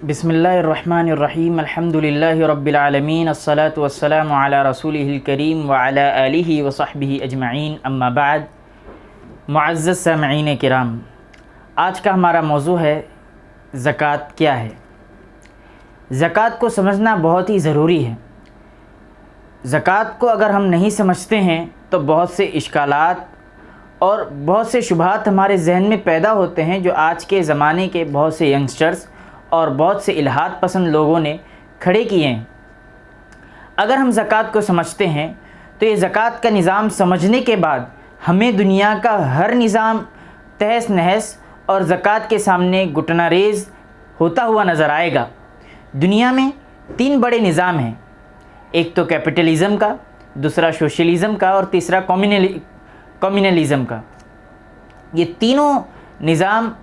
बिस्मिल्लाहिर्रहमानिर्रहीम अल्हम्दुलिल्लाहि रब्बिल आलमीन अस्सलातु वस्सलामु अला रसूलिहिल करीम व अला आलिहि व सहबिहि अजमईन अम्मा बाद। मुअज़्ज़ज़ सामईन किराम, आज का हमारा मौजू है ज़कात क्या है। ज़कात को समझना बहुत ही ज़रूरी है। ज़कात को अगर हम नहीं समझते हैं तो बहुत से इश्कालात और बहुत से शुबहात हमारे जहन में पैदा होते हैं, जो आज के ज़माने के बहुत से यंगस्टर्स और बहुत से इल्हाद पसंद लोगों ने खड़े किए हैं। अगर हम ज़कात को समझते हैं तो ये ज़कात का निज़ाम समझने के बाद हमें दुनिया का हर निज़ाम तहस नहस और ज़कात के सामने घुटना रेज़ होता हुआ नज़र आएगा। दुनिया में तीन बड़े निज़ाम हैं, एक तो कैपिटलिज़म का, दूसरा सोशलिज़म का और तीसरा कम्युनलिज़म का। ये तीनों निज़ाम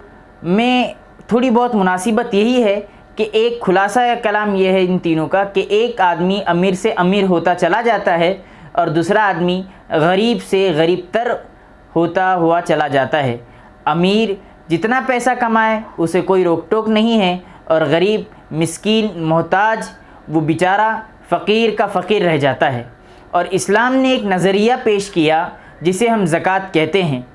में थोड़ी बहुत मुनासिबत यही है कि एक खुलासा या कलाम यह है इन तीनों का कि एक आदमी अमीर से अमीर होता चला जाता है और दूसरा आदमी गरीब से गरीब तर होता हुआ चला जाता है। अमीर जितना पैसा कमाए उसे कोई रोक टोक नहीं है और गरीब मिस्कीन मोहताज वो बेचारा फ़कीर का फ़कीर रह जाता है। और इस्लाम ने एक नज़रिया पेश किया जिसे हम ज़कात कहते हैं।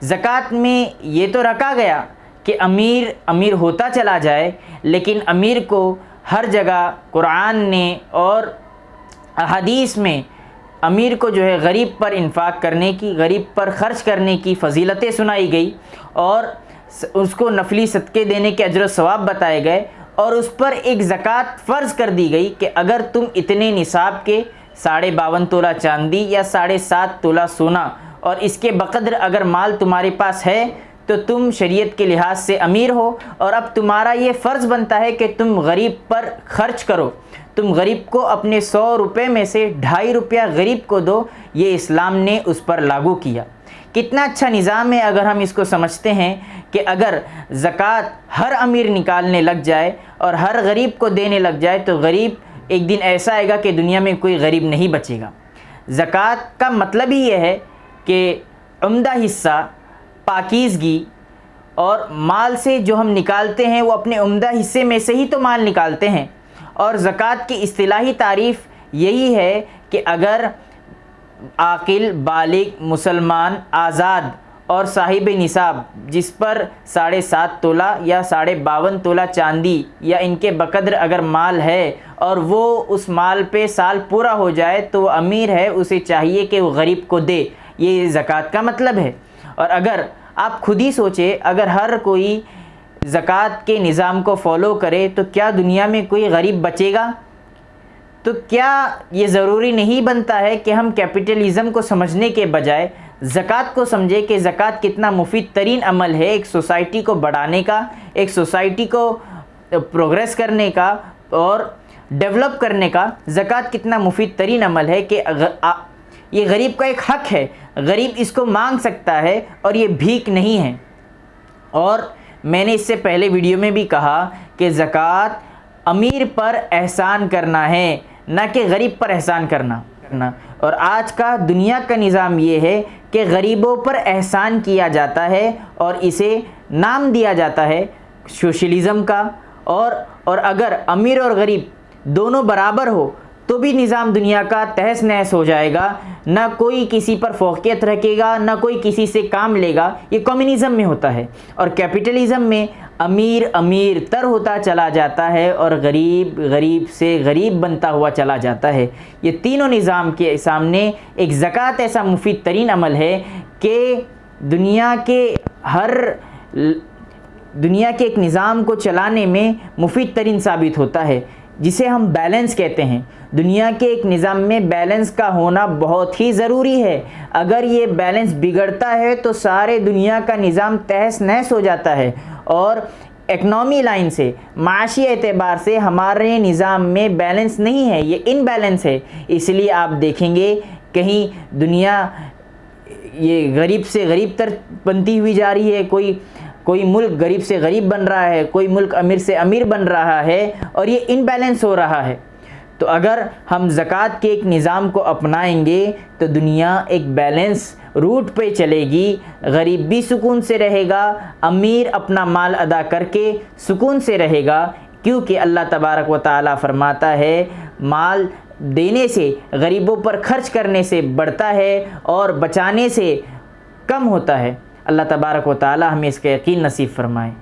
ज़कात में ये तो रखा गया कि अमीर अमीर होता चला जाए, लेकिन अमीर को हर जगह कुरान ने और अहादीस में अमीर को जो है गरीब पर इन्फाक करने की, गरीब पर ख़र्च करने की फ़जीलतें सुनाई गई और उसको नफली सदक़े देने के अजर सवाब बताए गए और उस पर एक ज़कात फ़र्ज़ कर दी गई कि अगर तुम इतने निसाब के 52.5 तोला चांदी या 7.5 तोला सोना और इसके बक़द्र अगर माल तुम्हारे पास है तो तुम शरीयत के लिहाज से अमीर हो और अब तुम्हारा ये फ़र्ज़ बनता है कि तुम गरीब पर ख़र्च करो। तुम गरीब को अपने 100 रुपये में से 2.5 रुपया गरीब को दो। ये इस्लाम ने उस पर लागू किया। कितना अच्छा निज़ाम है अगर हम इसको समझते हैं कि अगर ज़कात हर अमीर निकालने लग जाए और हर गरीब को देने लग जाए तो गरीब एक दिन ऐसा आएगा कि दुनिया में कोई गरीब नहीं बचेगा। ज़कात का मतलब ही यह है कि उम्दा हिस्सा, पाकीज़गी और माल से जो हम निकालते हैं वो अपने उम्दा हिस्से में से ही तो माल निकालते हैं। और ज़कात की इस्तिलाही तारीफ़ यही है कि अगर आकिल, बालिग, मुसलमान, आज़ाद और साहिब निसाब जिस पर 7.5 तोला या 52.5 तोला चांदी या इनके बक़द्र अगर माल है और वो उस माल पे साल पूरा हो जाए तो वो अमीर है, उसे चाहिए कि वो गरीब को दे। ये ज़कात का मतलब है। और अगर आप खुद ही सोचें, अगर हर कोई ज़कात के निज़ाम को फॉलो करे तो क्या दुनिया में कोई गरीब बचेगा? तो क्या ये ज़रूरी नहीं बनता है कि हम कैपिटलिज़म को समझने के बजाय ज़कात को समझें कि ज़कात कितना मुफीद तरीन अमल है एक सोसाइटी को बढ़ाने का, एक सोसाइटी को प्रोग्रेस करने का और डेवलप करने का। ज़कात कितना मुफीद तरीन अमल है कि ये गरीब का एक हक़ है, गरीब इसको मांग सकता है और ये भीख नहीं है। और मैंने इससे पहले वीडियो में भी कहा कि ज़कात अमीर पर एहसान करना है, ना कि गरीब पर एहसान करना। और आज का दुनिया का निज़ाम ये है कि गरीबों पर एहसान किया जाता है और इसे नाम दिया जाता है सोशलिज़म का। और अगर अमीर और गरीब दोनों बराबर हो तो भी निज़ाम दुनिया का तहस नहस हो जाएगा। ना कोई किसी पर फ़ौक़ियत रखेगा, ना कोई किसी से काम लेगा। ये कम्युनिज़म में होता है। और कैपिटलिज़म में अमीर अमीर तर होता चला जाता है और गरीब गरीब से गरीब बनता हुआ चला जाता है। ये तीनों निज़ाम के सामने एक ज़कात ऐसा मुफीद तरीन अमल है कि दुनिया के एक निज़ाम को चलाने में मुफीद तरीन साबित होता है, जिसे हम बैलेंस कहते हैं। दुनिया के एक निज़ाम में बैलेंस का होना बहुत ही ज़रूरी है। अगर ये बैलेंस बिगड़ता है तो सारे दुनिया का निज़ाम तहस नहस हो जाता है और इकनॉमी लाइन से, माशी एतबार से हमारे निज़ाम में बैलेंस नहीं है, ये इनबैलेंस है। इसलिए आप देखेंगे कहीं दुनिया ये गरीब से गरीब तर बनती हुई जा रही है, कोई मुल्क गरीब से गरीब बन रहा है, कोई मुल्क अमीर से अमीर बन रहा है और ये इनबैलेंस हो रहा है। तो अगर हम ज़कात के एक निज़ाम को अपनाएंगे तो दुनिया एक बैलेंस रूट पे चलेगी, गरीब भी सुकून से रहेगा, अमीर अपना माल अदा करके सुकून से रहेगा। क्योंकि अल्लाह तबारक व तआला फरमाता है माल देने से, गरीबों पर खर्च करने से बढ़ता है और बचाने से कम होता है। अल्लाह तबारक व तआला हमें इसका यकीन नसीब फरमाए।